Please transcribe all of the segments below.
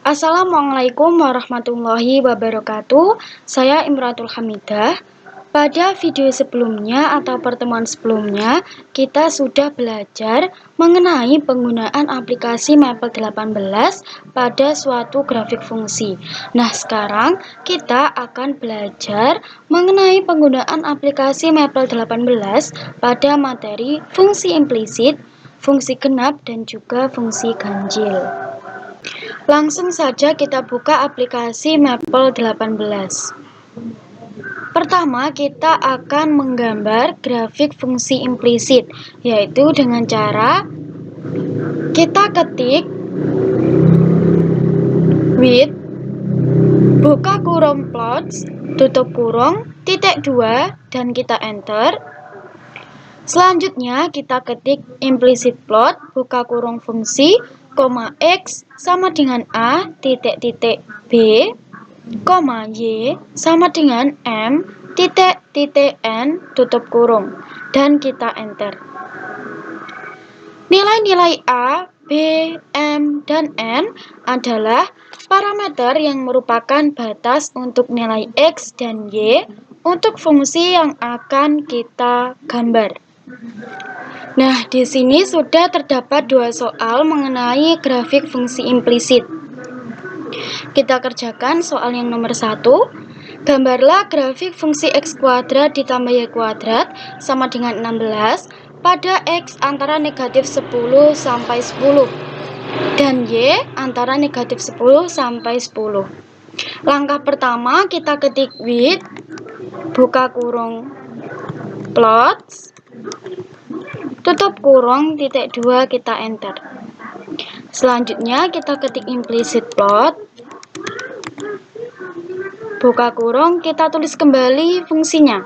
Assalamualaikum warahmatullahi wabarakatuh. Saya Imratul Hamidah. Pada video sebelumnya atau pertemuan sebelumnya, kita sudah belajar mengenai penggunaan aplikasi Maple 18 pada suatu grafik fungsi. Nah, sekarang kita akan belajar mengenai penggunaan aplikasi Maple 18 pada materi fungsi implisit, fungsi genap, dan juga fungsi ganjil. Langsung saja kita buka aplikasi Maple 18. Pertama, kita akan menggambar grafik fungsi implisit, yaitu dengan cara kita ketik with buka kurung plots, tutup kurung, titik 2, dan kita enter. Selanjutnya kita ketik implicit plot, buka kurung fungsi, X sama dengan A, titik B, Y sama dengan M, titik N, tutup kurung, dan kita enter. Nilai-nilai A, B, M, dan N adalah parameter yang merupakan batas untuk nilai X dan Y untuk fungsi yang akan kita gambar. Nah, di sini sudah terdapat dua soal mengenai grafik fungsi implisit. Kita kerjakan soal yang nomor 1. Gambarlah grafik fungsi X kuadrat ditambah Y kuadrat sama dengan 16 pada X antara negatif 10 sampai 10 dan Y antara negatif 10 sampai 10. Langkah pertama kita ketik with, buka kurung plots, tutup kurung, titik 2, kita enter. Selanjutnya kita ketik implicit plot, buka kurung, kita tulis kembali fungsinya.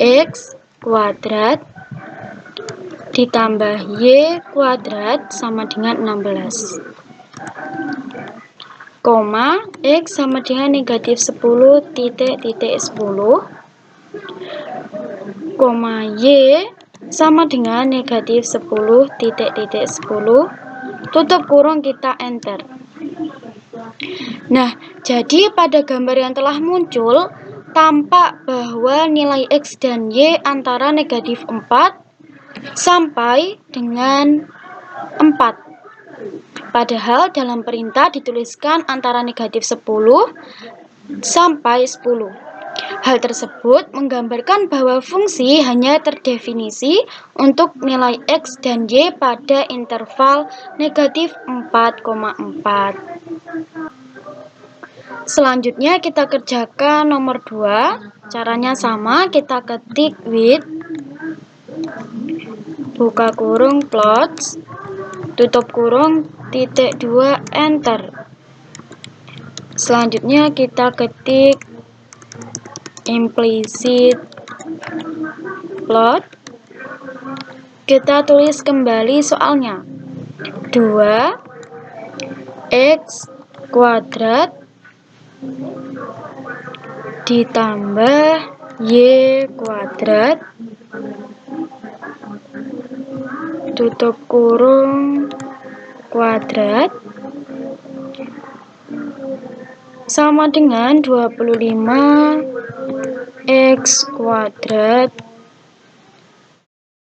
X kuadrat ditambah Y kuadrat sama dengan 16. Koma, X sama dengan negatif 10, titik 10. Koma, Y sama dengan negatif 10, titik 10. Tutup kurung, kita enter. Nah, jadi pada gambar yang telah muncul, tampak bahwa nilai X dan Y antara negatif 4 sampai dengan 4. Padahal dalam perintah dituliskan antara negatif 10 sampai 10. Hal tersebut menggambarkan bahwa fungsi hanya terdefinisi untuk nilai X dan Y pada interval negatif 4,4. Selanjutnya kita kerjakan nomor 2. Caranya sama, kita ketik with, buka kurung plots, tutup kurung, titik 2, enter. Selanjutnya kita ketik implicit plot, kita tulis kembali soalnya. 2 X kuadrat ditambah Y kuadrat, tutup kurung, kuadrat sama dengan 25 X kuadrat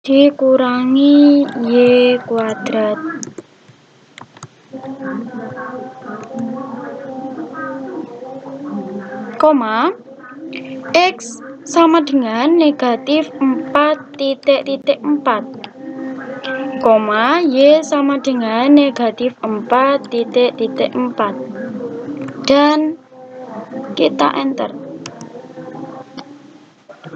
dikurangi Y kuadrat. Koma, X sama dengan negatif 4, titik 4. Koma, Y sama dengan negatif 4, titik 4. Dan kita enter.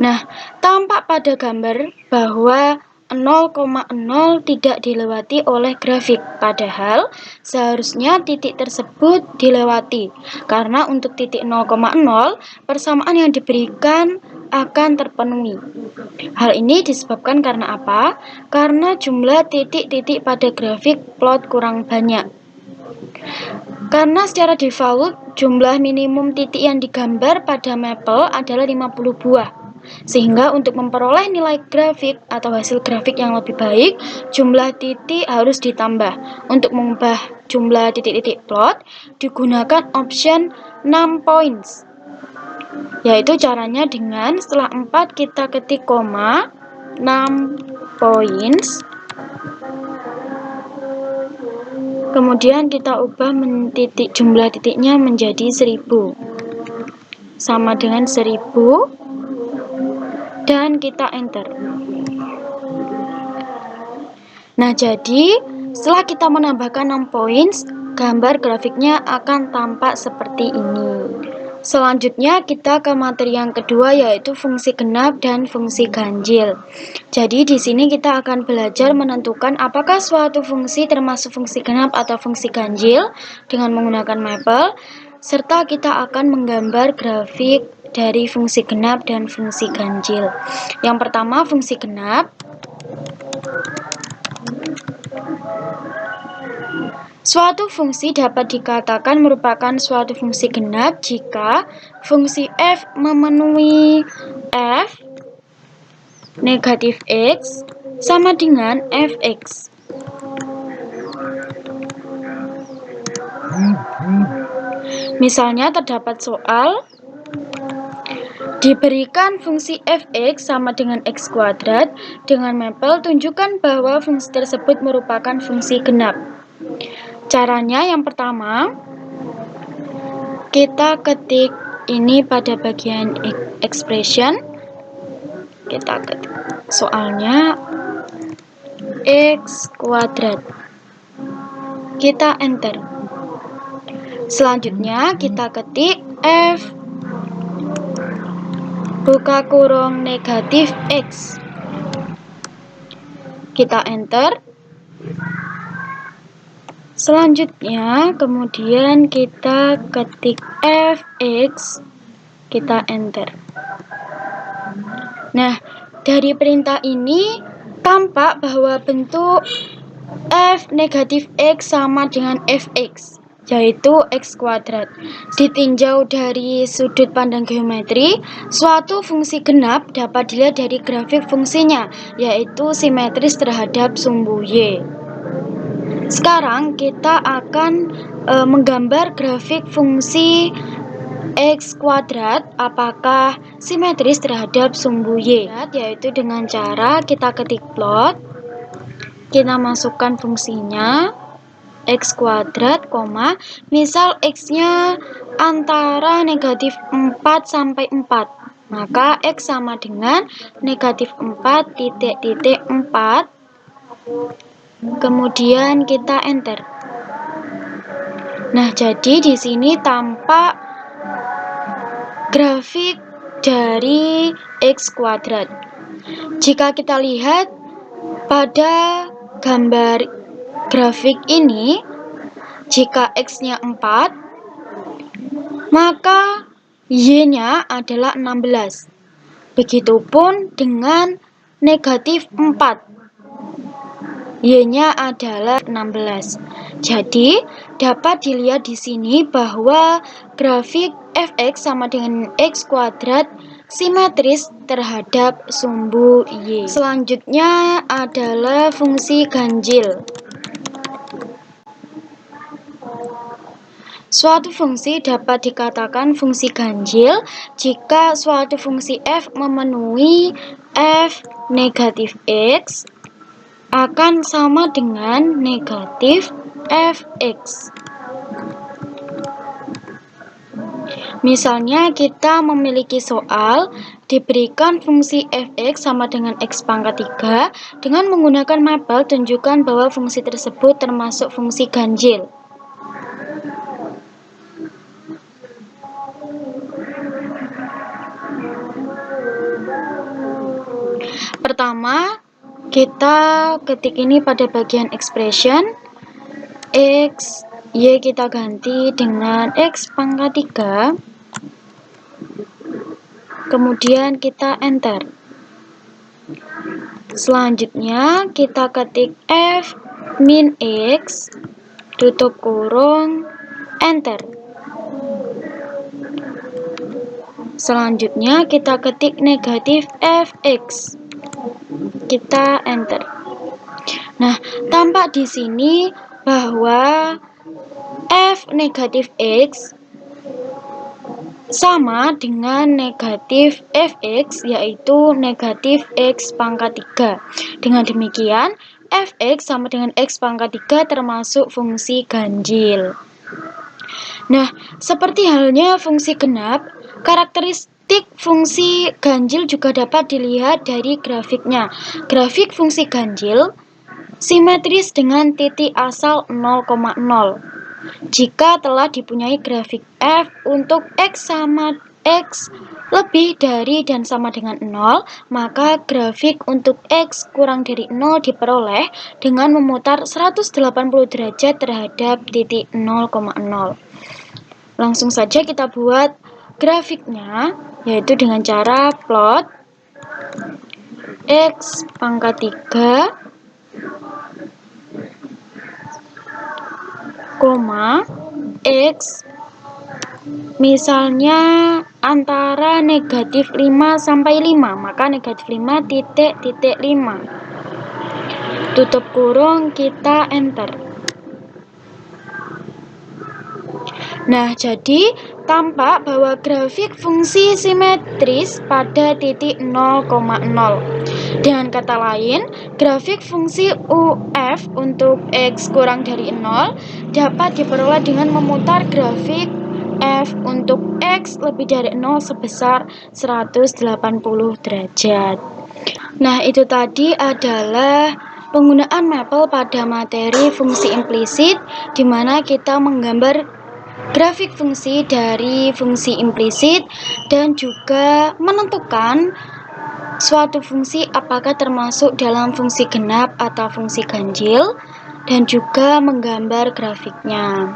Nah, tampak pada gambar bahwa 0,0 tidak dilewati oleh grafik, padahal seharusnya titik tersebut dilewati, karena untuk titik 0,0 persamaan yang diberikan akan terpenuhi. Hal ini disebabkan karena apa? Karena jumlah titik-titik pada grafik plot kurang banyak. Karena secara default jumlah minimum titik yang digambar pada Maple adalah 50 buah. Sehingga untuk memperoleh nilai grafik atau hasil grafik yang lebih baik, jumlah titik harus ditambah. Untuk mengubah jumlah titik-titik plot, digunakan option 6 points. Yaitu caranya dengan setelah 4 kita ketik koma, 6 points. Kemudian kita ubah jumlah titiknya menjadi 1000. Sama dengan 1000 dan kita enter. Nah, jadi setelah kita menambahkan 6 points, gambar grafiknya akan tampak seperti ini. Selanjutnya kita ke materi yang kedua, yaitu fungsi genap dan fungsi ganjil. Jadi di sini kita akan belajar menentukan apakah suatu fungsi termasuk fungsi genap atau fungsi ganjil dengan menggunakan mapel, serta kita akan menggambar grafik dari fungsi genap dan fungsi ganjil. Yang pertama, fungsi genap. Suatu fungsi dapat dikatakan merupakan suatu fungsi genap jika fungsi f memenuhi f negatif x sama dengan fx. Misalnya terdapat soal, diberikan fungsi fx sama dengan x kuadrat, dengan mapel tunjukkan bahwa fungsi tersebut merupakan fungsi genap. Caranya yang pertama, kita ketik ini pada bagian expression, kita ketik soalnya x kuadrat, kita enter. Selanjutnya kita ketik f buka kurung negatif x, kita enter. Selanjutnya kemudian kita ketik fx, kita enter. Nah, dari perintah ini tampak bahwa bentuk f negatif x sama dengan fx, yaitu x kuadrat. Ditinjau dari sudut pandang geometri, suatu fungsi genap dapat dilihat dari grafik fungsinya, yaitu simetris terhadap sumbu y. Sekarang kita akan menggambar grafik fungsi x kuadrat apakah simetris terhadap sumbu y, yaitu dengan cara kita ketik plot, kita masukkan fungsinya x kuadrat, misal x-nya antara negatif 4 sampai 4, maka x sama dengan negatif 4 titik-titik 4, kemudian kita enter. Nah, jadi di sini tampak grafik dari x kuadrat. Jika kita lihat pada gambar grafik ini, jika x-nya 4, maka y-nya adalah 16. Begitupun dengan negatif 4. Y-nya adalah 16. Jadi, dapat dilihat di sini bahwa grafik fx sama dengan x kuadrat simetris terhadap sumbu y. Selanjutnya adalah fungsi ganjil. Suatu fungsi dapat dikatakan fungsi ganjil jika suatu fungsi f memenuhi f negatif x akan sama dengan negatif fx. Misalnya kita memiliki soal, diberikan fungsi fx sama dengan x pangkat 3, dengan menggunakan mapel tunjukkan bahwa fungsi tersebut termasuk fungsi ganjil. Pertama, kita ketik ini pada bagian expression, x, y kita ganti dengan x pangkat 3, kemudian kita enter. Selanjutnya kita ketik f min x, tutup kurung, enter. Selanjutnya kita ketik negatif fx. Kita enter. Nah, tampak di sini bahwa f negatif x sama dengan negatif fx, yaitu negatif x pangkat 3. Dengan demikian, fx sama dengan x pangkat 3 termasuk fungsi ganjil. Nah, seperti halnya fungsi genap, karakteristik fungsi ganjil juga dapat dilihat dari grafiknya. Grafik fungsi ganjil simetris dengan titik asal 0,0. Jika telah dipunyai grafik f untuk x sama x lebih dari dan sama dengan 0, maka grafik untuk x kurang dari 0 diperoleh dengan memutar 180 derajat terhadap titik 0,0. Langsung saja kita buat grafiknya, yaitu dengan cara plot x pangkat 3, x misalnya antara negatif 5 sampai 5, maka negatif 5 titik 5. Tutup kurung, kita enter. Nah, jadi tampak bahwa grafik fungsi simetris pada titik 0,0. Dengan kata lain, grafik fungsi UF untuk X kurang dari 0 dapat diperoleh dengan memutar grafik F untuk X lebih dari 0 sebesar 180 derajat. Nah, itu tadi adalah penggunaan mapel pada materi fungsi implisit, di mana kita menggambar grafik fungsi dari fungsi implisit dan juga menentukan suatu fungsi apakah termasuk dalam fungsi genap atau fungsi ganjil, dan juga menggambar grafiknya.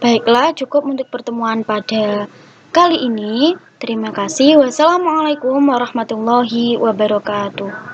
Baiklah, cukup untuk pertemuan pada kali ini. Terima kasih. Wassalamualaikum warahmatullahi wabarakatuh.